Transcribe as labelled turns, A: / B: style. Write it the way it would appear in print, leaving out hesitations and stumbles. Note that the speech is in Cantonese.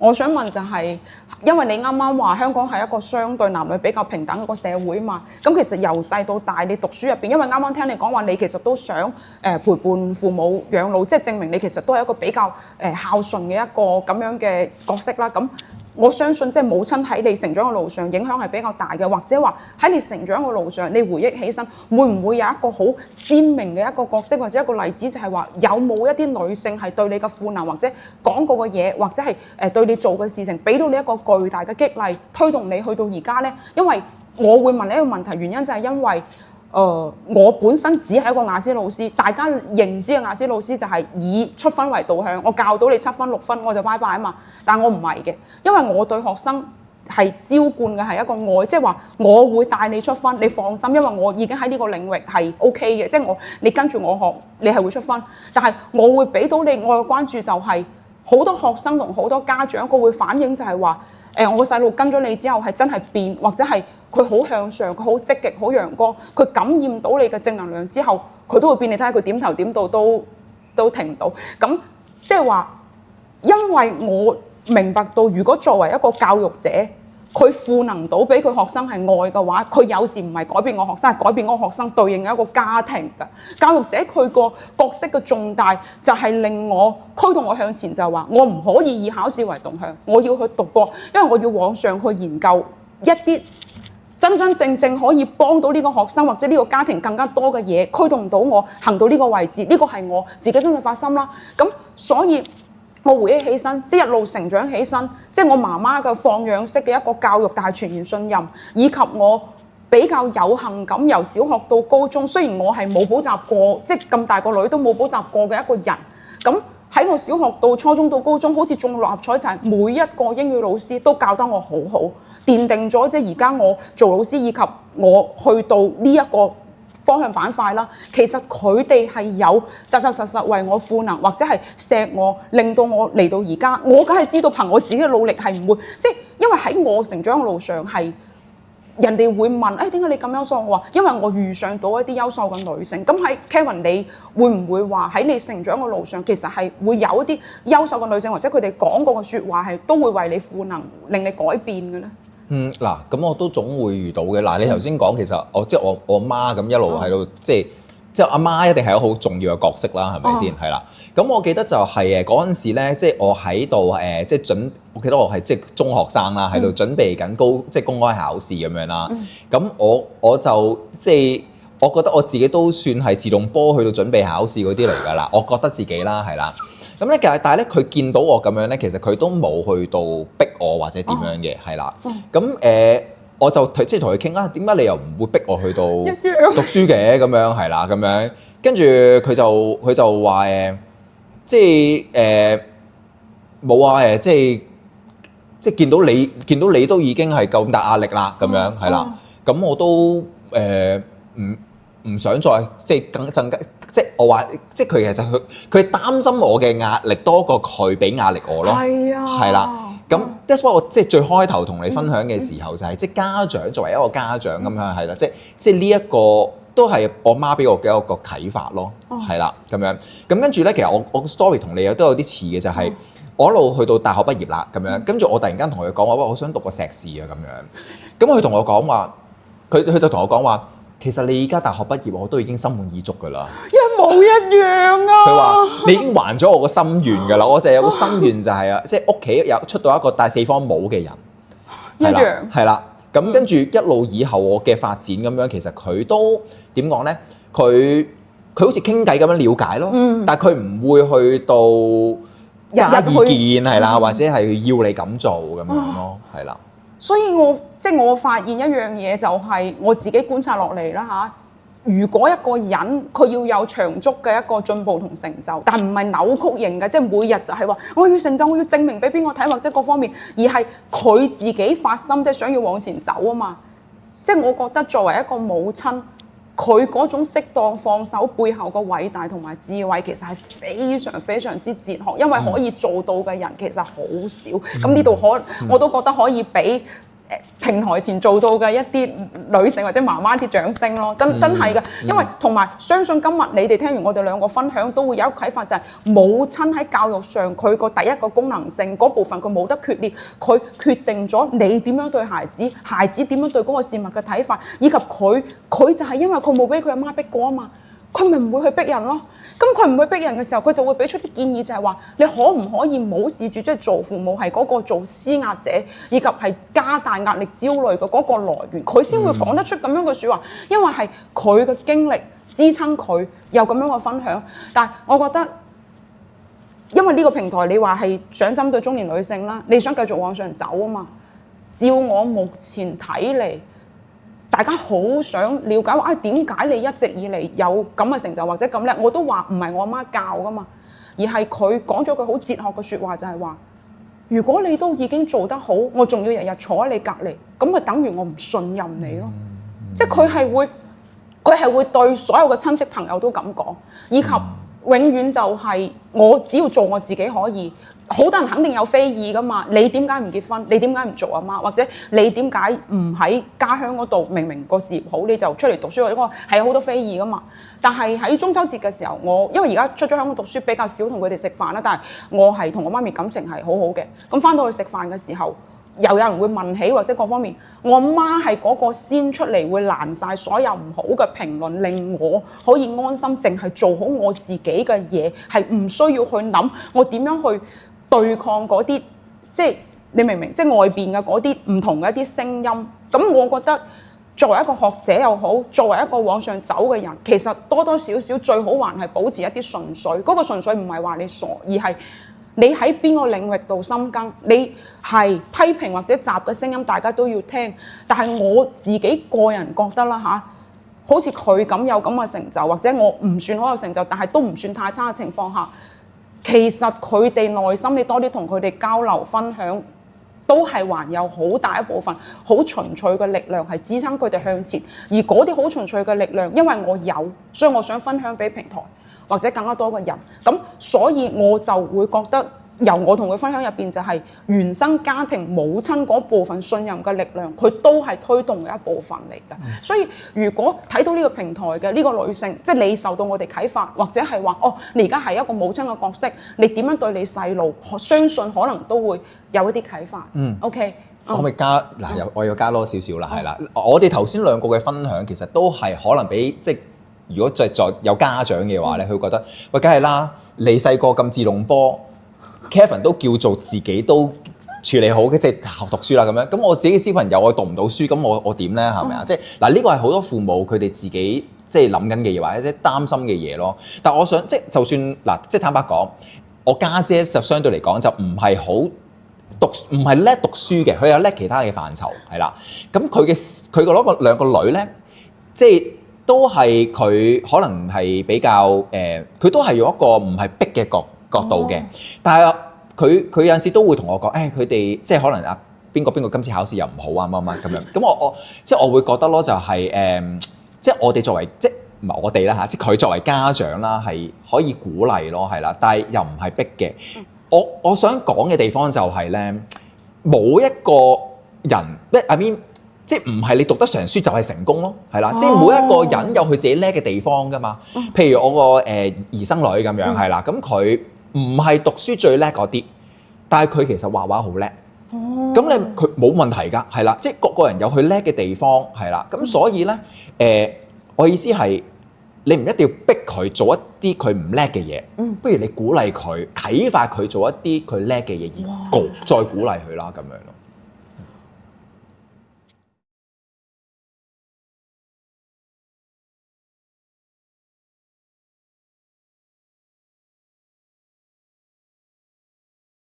A: 我想問就係，因為你啱啱話香港係一個相對男女比較平等嘅一個社會嘛，咁其實由細到大你讀書入邊，因為啱啱聽你講話你其實都想陪伴父母養老，即係證明你其實都係一個比較孝順嘅一個咁樣嘅角色啦。咁我相信即係母親喺你成長嘅路上影響係比較大嘅，或者話喺你成長嘅路上，你回憶起身會唔會有一個好鮮明嘅一個角色或者一個例子，就係話有冇一啲女性係對你嘅賦能或者講過嘅嘢，或者係對你做嘅事情，俾到你一個巨大嘅激勵，推動你去到而家呢？因為我會問你一個問題，原因就係因為我本身只係一個雅思老師，大家認知嘅雅思老師就係以出分為導向，我教到你7分6分我就拜拜啊嘛。但我唔係嘅，因為我對學生係澆灌嘅係一個愛，即係話我會帶你出分，你放心，因為我已經喺呢個領域係 OK 嘅，即係你跟住我學，你係會出分。但係我會俾到你我嘅關注就係好多學生同好多家長佢會反映就係話我個細路跟咗你之後係真係變，或者係佢好向上，佢好積極，好陽光，佢感染到你嘅正能量之後，佢都會變。你睇下佢點頭點到都停唔到。咁即係話，因為我明白到，如果作為一個教育者，佢賦能到俾佢學生係愛嘅話，佢有時唔係改變我學生，係改變嗰個學生對應嘅一個家庭㗎。教育者佢個角色嘅重大就係令我驅動我向前，就係話我唔可以以考試為動向，我要去讀過，因為我要往上去研究一啲真真正正可以幫到呢個學生或者呢個家庭更加多嘅嘢，驅動到我行到呢個位置。呢個係我自己真係發心啦。咁所以我回憶起身，即係一路成長起身，即係我媽媽嘅放養式嘅一個教育，但係全然信任，以及我比較有幸咁由小學到高中，雖然我係冇補習過，即係咁大個女都冇補習過嘅一個人，咁喺我小學到初中到高中，好似中六合彩，就係每一個英語老師都教得我好好，奠定咗即係而家我做老師以及我去到呢一個方向板塊啦。其實佢哋係有扎扎實實為我賦能，或者係錫我，令到我嚟到而家。我梗係知道憑我自己嘅努力係唔會，即係因為喺我成長嘅路上係人哋會問點解你咁優秀？我話因為我遇上到一啲優秀嘅女性。咁喺 Kevin， 你會唔會話喺你成長嘅路上，其實係會有一啲優秀嘅女性，或者佢哋講過嘅説話係都會為你賦能，令你改變嘅咧？
B: 嗱，咁我都總會遇到嘅。嗱，你頭先講其實即係我媽咁一路喺度，即係阿媽一定係一個好重要嘅角色啦，係咪先？係啦。咁我記得就係嗰陣時咧，即係我喺度即係我記得我係即係中學生啦，喺度準備緊即係公開考試咁樣啦。咁我就即係我覺得我自己都算係自動波去到準備考試嗰啲嚟㗎啦。我覺得自己啦，係啦。咁咧，但係咧，佢見到我咁樣咧，其實佢都冇去到逼我或者點樣嘅，係啦。咁我就即係同佢傾啊，點解你又唔會逼我去到讀書嘅咁樣係啦，咁樣跟住佢就話即係冇啊即係見到你都已經係咁大壓力啦，咁樣係啦。咁我都唔想再即係更加，即係我話，即係佢其實佢擔心我嘅壓力多過佢俾壓力我咯。係啊，係啦。咁 that's why 我即係最開頭同你分享嘅時候就係即係家長作為一個家長咁樣係啦，即係呢一個都係我媽俾我嘅一個啟發咯，係啦咁樣。咁跟住咧，其實我個 story 同你都有啲似嘅，就係我一路去到大學畢業啦咁樣，跟住我突然間同佢講話，喂，我想讀個碩士啊咁樣。咁佢同我講話，佢就同我講話。其實你而家大學畢業，我都已經心滿意足㗎啦，
A: 一模一樣啊！
B: 佢話你已經還咗我個心願㗎啦，我就係有個心願就係即係屋企有出到一個帶4方帽嘅人，
A: 一樣
B: 係啦。咁跟住一路以後我嘅發展咁樣，其實佢都點講咧？佢好似傾偈咁樣了解咯，但係佢唔會去到加意見係啦，或者係要你咁做咁樣咯，係啦。
A: 所以我發現一樣嘢就係我自己觀察落嚟啦嚇。如果一個人佢要有長足嘅一個進步同成就，但唔係扭曲型嘅，即係每日就係話我要成就，我要證明俾邊個睇，或者各方面，而係佢自己發心，即係想要往前走啊嘛。即係我覺得作為一個母親，佢嗰種適當放手背後嘅偉大同埋智慧，其實係非常非常之哲學，因為可以做到嘅人其實好少。咁呢度我都覺得可以俾平台前做到嘅一啲女性或者媽媽啲掌聲咯，真係嘅，因為同埋相信今日你哋聽完我哋兩個分享，都會有一個啟發，就係母親喺教育上佢個第一個功能性嗰部分佢冇得決裂，佢決定咗你點樣對孩子，孩子點樣對嗰個事物嘅睇法，以及佢就係因為佢冇俾佢阿媽逼過啊嘛。佢咪唔會去逼人咯，咁佢唔會逼人嘅時候，佢就會俾出啲建議，就係話你可唔可以冇視住即係做父母係嗰個做施壓者，以及係加大壓力焦慮嘅嗰個來源，佢先會講得出咁樣嘅説話，因為係佢嘅經歷支撐佢有咁樣嘅分享。但係我覺得，因為呢個平台你話係想針對中年女性啦，你想繼續往上走啊嘛，照我目前睇嚟。大家好想了解話點解你一直以嚟有咁嘅成就或者咁叻，我都話唔係我阿媽教噶嘛，而係佢講咗句好哲學嘅説話，就係話：如果你都已經做得好，我仲要日日坐喺你隔離，咁咪等於我唔信任你咯。即係佢係會對所有嘅親戚朋友都咁講，以及永遠就係我只要做我自己可以。好多人肯定有非議噶嘛，你點解唔結婚？你點解唔做阿媽？或者你點解唔喺家鄉嗰度？明明個事業好，你就出嚟讀書，或者係有好多非議噶嘛。但係喺中秋節嘅時候，我因為而家出咗香港讀書比較少同佢哋食飯啦，但係我係同我媽咪感情係好好嘅。咁翻到去食飯嘅時候，又有人會問起或者各方面，我媽係嗰個先出嚟會攔晒所有唔好嘅評論，令我可以安心，淨係做好我自己嘅嘢，係唔需要去諗我點樣去對抗嗰啲，即係你明唔明？即係外邊嘅嗰啲唔同嘅一啲聲音。咁我覺得作為一個學者又好，作為一個往上走嘅人，其實多多少少最好還係保持一啲純粹。嗰個純粹唔係話你傻，而係你喺邊個領域度深耕。你係批評或者雜嘅聲音，大家都要聽。但係我自己個人覺得啦嚇，好似佢咁有咁嘅成就，或者我唔算好有成就，但係都唔算太差嘅情況下。其實佢哋內心，你多啲同佢哋交流分享，都係還有好大一部分好純粹嘅力量係支撐佢哋向前。而嗰啲好純粹嘅力量，因為我有，所以我想分享俾平台或者更加多嘅人。咁所以我就會覺得，由我同佢分享入邊就係原生家庭母親嗰部分信任嘅力量，佢都係推動嘅一部分嚟㗎。所以如果睇到呢個平台嘅呢個女性，即係你受到我哋啟發，或者係話你而家係一個母親嘅角色，你點樣對你細路，相信可能都會有一啲啟發。OK。
B: 可唔可以加嗱？我要加多少少啦，係啦。我哋頭先兩個嘅分享其實都係可能俾即係如果再有家長嘅話咧，佢覺得喂，梗係啦，你細個咁自動波。Kevin 都叫做自己都處理好嘅，即係學讀書啦咁樣。咁我自己嘅小朋友我讀唔到書，咁我點咧？係咪啊？即係嗱，呢個係好多父母佢哋自己即係諗緊嘅嘢，或者即係擔心嘅嘢咯。但係我想即係就算嗱，即係坦白講，我家姐就相對嚟講就唔係好唔係叻讀書嘅，佢有叻其他嘅範疇係啦。咁佢個兩個女咧，即係都係佢可能係比較佢都係用一個唔係逼嘅角度嘅，但係佢有陣時都會同我講，佢哋即係可能啊邊個今次考試又唔好啊乜乜咁樣，咁我即係我會覺得咯，就係即係我哋作為即係唔係我哋啦嚇，即係佢作為家長啦，係可以鼓勵咯，係啦，但係又唔係逼嘅。我想講嘅地方就係咧，冇一個人I mean，即係唔係你讀得成書就係成功咯，係啦，即係每一個人有佢自己叻嘅地方噶嘛。譬如我個兒生女咁樣係啦，咁佢唔係讀書最叻嗰啲，但係佢其實畫畫好叻。咁佢冇問題㗎，係啦，即係個人有佢叻嘅地方係啦。咁所以咧，我意思係你唔一定要逼佢做一啲佢唔叻嘅嘢，不如你鼓勵佢，啟發佢做一啲佢叻嘅嘢，而再鼓勵佢啦咁樣咯。